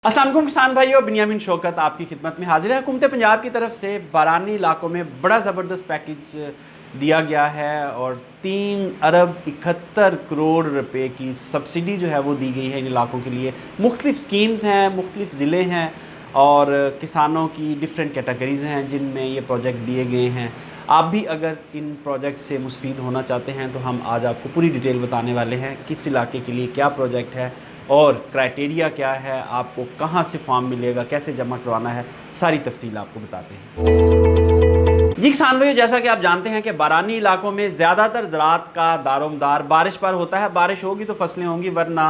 अस्सलाम वालेकुम किसान भाइयों, बिन्यामिन शौकत आपकी खिदमत में हाजिर है। हुकूमत पंजाब की तरफ से बारानी इलाकों में बड़ा ज़बरदस्त पैकेज दिया गया है और 3 अरब 71 करोड़ रुपए की सब्सिडी जो है वो दी गई है इन इलाकों के लिए। मुख्तलिफ़ स्कीम्स हैं, मुख्तलिफ़ ज़िले हैं और किसानों की डिफरेंट कैटेगरीज़ हैं जिनमें ये प्रोजेक्ट दिए गए हैं। आप भी अगर इन प्रोजेक्ट से मुस्तफ़ीद होना चाहते हैं तो हम आज आपको पूरी डिटेल बताने वाले हैं किस इलाके के लिए क्या प्रोजेक्ट है और क्राइटेरिया क्या है, आपको कहाँ से फॉर्म मिलेगा, कैसे जमा करवाना है, सारी तफसील आपको बताते हैं। जी किसान भाइयों, जैसा कि आप जानते हैं कि बारानी इलाकों में ज़्यादातर ज़राअत का दारोमदार बारिश पर होता है। बारिश होगी तो फसलें होंगी, वरना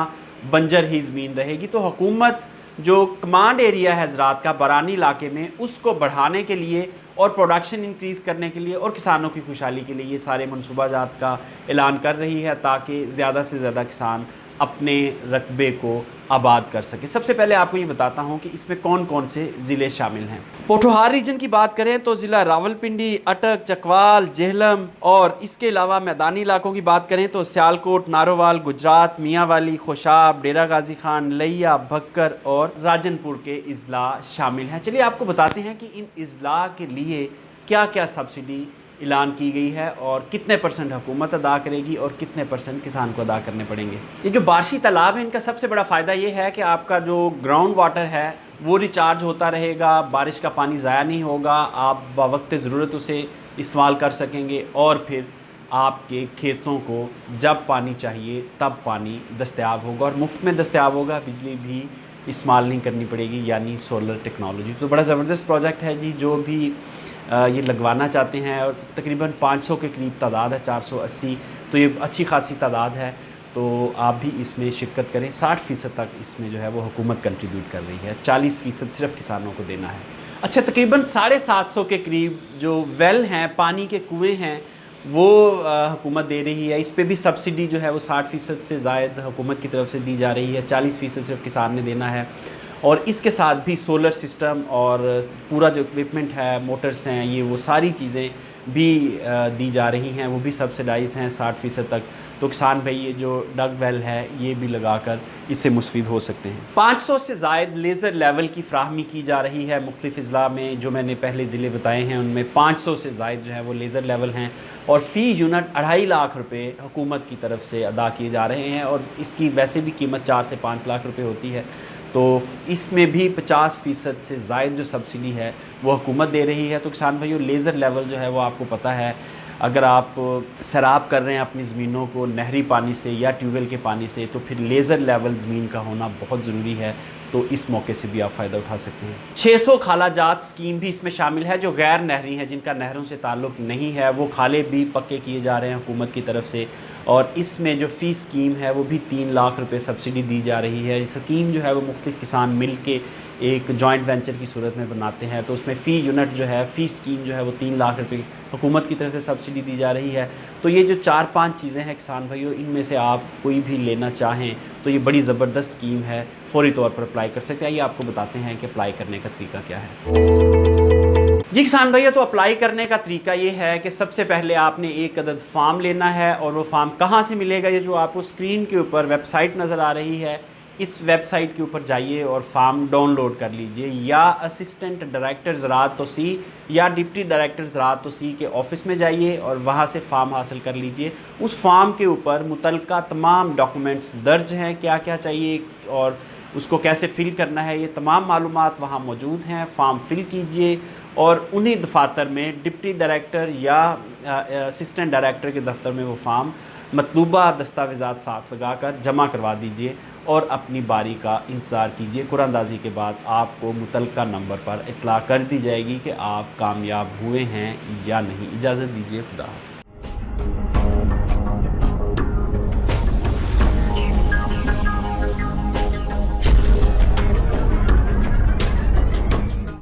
बंजर ही ज़मीन रहेगी। तो हुकूमत जो कमांड एरिया है ज़राअत का बारानी इलाके में, उसको बढ़ाने के लिए और प्रोडक्शन इंक्रीज़ करने के लिए और किसानों की खुशहाली के लिए ये सारे मनसूबाजात का ऐलान कर रही है ताकि ज़्यादा से ज़्यादा किसान अपने रकबे को आबाद कर सके। सबसे पहले आपको ये बताता हूँ कि इसमें कौन कौन से ज़िले शामिल हैं। पोठोहार रीजन की बात करें तो ज़िला रावलपिंडी, अटक, चकवाल, जेहलम और इसके अलावा मैदानी इलाकों की बात करें तो सियालकोट, नारोवाल, गुजरात, मियांवाली, खोशाब, डेरा गाजी खान, लिया, भक्कर और राजनपुर के अजला शामिल हैं। चलिए आपको बताते हैं कि इन अजला के लिए क्या क्या सब्सिडी ऐलान की गई है और कितने % हुकूमत अदा करेगी और कितने % किसान को अदा करने पड़ेंगे। ये जो बारिशी तालाब है, इनका सबसे बड़ा फ़ायदा ये है कि आपका जो ग्राउंड वाटर है वो रिचार्ज होता रहेगा, बारिश का पानी ज़ाया नहीं होगा, आप बवक्त ज़रूरत उसे इस्तेमाल कर सकेंगे और फिर आपके खेतों को जब पानी चाहिए तब पानी दस्तयाब होगा और मुफ्त में दस्तयाब होगा। बिजली भी इस्तेमाल नहीं करनी पड़ेगी, यानी सोलर टेक्नोलॉजी। तो बड़ा ज़बरदस्त प्रोजेक्ट है जी। जो भी ये लगवाना चाहते हैं और तकरीबन 500 के करीब तादाद है, 480, तो ये अच्छी खासी तादाद है। तो आप भी इसमें शिरकत करें। 60% तक इसमें जो है वो हुकूमत कंट्रीब्यूट कर रही है, 40% सिर्फ किसानों को देना है। अच्छा, तकरीबन 750 के करीब जो वेल हैं, पानी के कुएँ हैं, वो हुकूमत दे रही है। इस पे भी सब्सिडी जो है वो 60% से ज़ायद हुकूमत की तरफ से दी जा रही है, 40% सिर्फ किसान ने देना है। और इसके साथ भी सोलर सिस्टम और पूरा जो इक्विपमेंट है, मोटर्स हैं, ये वो सारी चीज़ें भी दी जा रही हैं, वो भी सब्सिडाइज़ हैं 60% तक। तो किसान भाई ये जो डग वेल है ये भी लगाकर इससे मुस्तफ़ीद हो सकते हैं। 500 से ज़ायद लेज़र लेवल की फ्राहमी की जा रही है मुख्तलिफ़ अज़ला में। जो मैंने पहले ज़िले बताए हैं उनमें 500 से ज़ायद जो है वो लेज़र लेवल हैं और फ़ी यूनिट 2.5 लाख रुपये हुकूमत की तरफ से अदा किए जा रहे हैं और इसकी वैसे भी कीमत 4 से 5 लाख रुपये होती है। तो इसमें भी 50% से ज़ायद जो सब्सिडी है वो हुकूमत दे रही है। तो किसान भाइयों, लेज़र लेवल जो है वो आपको पता है, अगर आप सैराब कर रहे हैं अपनी ज़मीनों को नहरी पानी से या ट्यूबवेल के पानी से, तो फिर लेज़र लेवल ज़मीन का होना बहुत ज़रूरी है। तो इस मौके से भी आप फ़ायदा उठा सकते हैं। 600 खालाजात स्कीम भी इसमें शामिल है। जो गैर नहरी हैं, जिनका नहरों से ताल्लुक़ नहीं है, वो खाले भी पक्के किए जा रहे हैं हुकूमत की तरफ से और इसमें जो फ़ी स्कीम है वो भी 3 लाख रुपए सब्सिडी दी जा रही है। स्कीम जो है वो मुख्तलिफ़ किसान मिल के एक जॉइंट वेंचर की सूरत में बनाते हैं। तो उसमें फ़ी यूनिट जो है, फ़ी स्कीम जो है वो 3 लाख रुपए हुकूमत की तरफ से सब्सिडी दी जा रही है। तो ये जो 4-5 चीज़ें हैं किसान भाइयों, इनमें से आप कोई भी लेना चाहें तो ये बड़ी ज़बरदस्त स्कीम है, फ़ौरी तौर पर अप्लाई कर सकते हैं। आइए आपको बताते हैं कि अप्लाई करने का तरीका क्या है। जी किसान भैया, तो अप्लाई करने का तरीका ये है कि सबसे पहले आपने एक अदद फार्म लेना है और वो फार्म कहाँ से मिलेगा, ये जो आपको स्क्रीन के ऊपर वेबसाइट नज़र आ रही है, इस वेबसाइट के ऊपर जाइए और फार्म डाउनलोड कर लीजिए। या असिस्टेंट डायरेक्टर ज़राअत तोसी या डिप्टी डायरेक्टर ज़राअत तोसी के ऑफ़िस में जाइए और वहाँ से फ़ार्म हासिल कर लीजिए। उस फार्म के ऊपर मुतल्लिका तमाम डॉक्यूमेंट्स दर्ज हैं, क्या क्या चाहिए और उसको कैसे फ़िल करना है, ये तमाम मालूमात वहाँ मौजूद हैं। फ़ार्म फ़िल कीजिए और उन्हीं दफातर में डिप्टी डायरेक्टर या असिस्टेंट डायरेक्टर के दफ्तर में वो फार्म मतलूबा दस्तावेज़ात साथ लगाकर जमा करवा दीजिए और अपनी बारी का इंतज़ार कीजिए। कुरानदाजी के बाद आपको मुतल्लिका नंबर पर इत्तला कर दी जाएगी कि आप कामयाब हुए हैं या नहीं। इजाज़त दीजिए, खुदा हाफ़िज़।